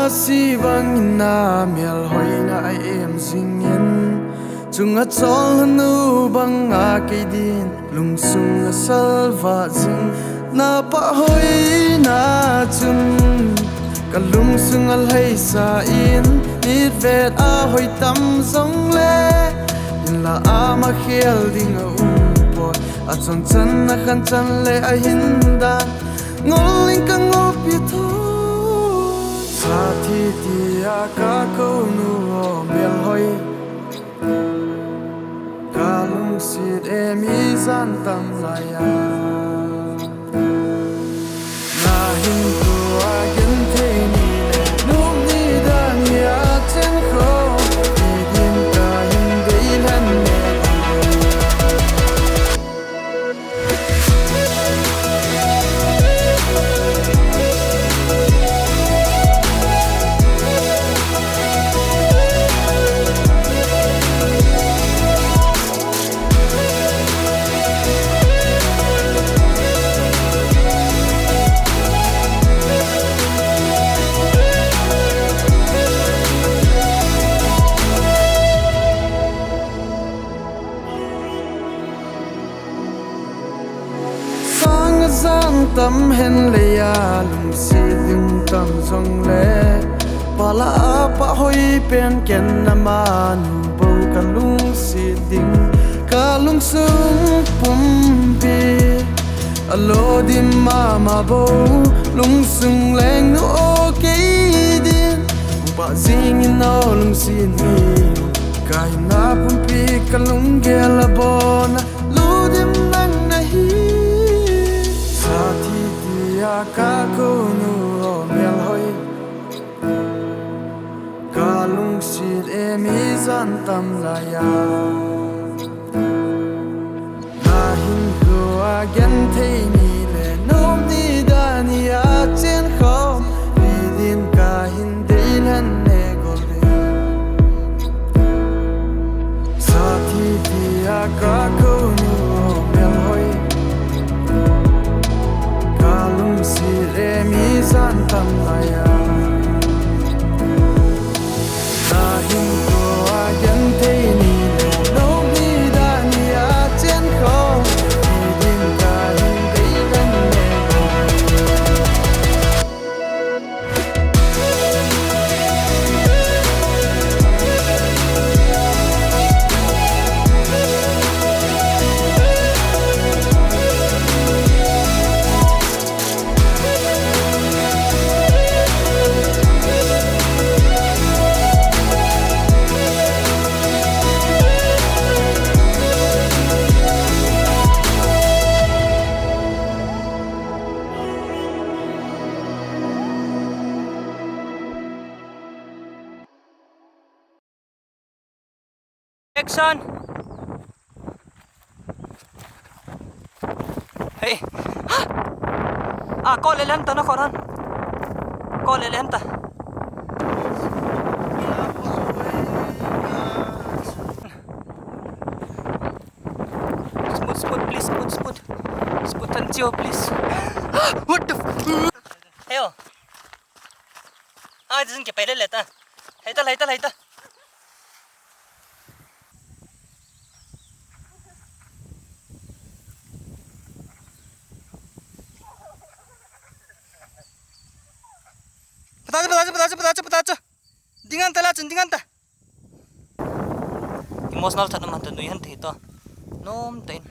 si bang na mial hoi na ai em singin chung a chol nu bang a ke din lung sung a salva jing na pa hoi na chun kalung sung al hai sa in nit vet a hoi tam song le in la a ma khial ding a boy a chon chan na khan chan le a hin da ngol ka ngop pi tho Sathi tia ka ko nu mial hoi kalung sit emi zan tam la ya na hin ko again te ni le nu ni da ni a chen ko ti din ka hin dei lan ne sang tâm hen le ya lung si ding tam song le pala pa hoi pen ken na man bo ka lung si ding ka lung sung pum pi alo dim ma bo lung sung leng no ke din ba zing in no lung si ni kai na pum pi ka lung ge la bona lu dim nang na hi Sathi tia ka ko nu mial hoi kalung sit emi zan tam la ya na hin ko again the ni le nom ni da ni a chen khom ni din ka hin dei lan ne gol de Sathi tia ka ko nu mial hoi kalung sit emi zan tam la ya na hin ko again te ni le no ni da ni a chen kho ni din ka hin dei lan ne Action! Hey! Call elenta na koran. Call elenta. Smooth, please, smooth. Smooth and chill, please. What the Hey, oh. This isn't get later. Later. Patacha. Dingan ta. Emotional thật mà tụi nuôi hắn thì to. Nôm tên.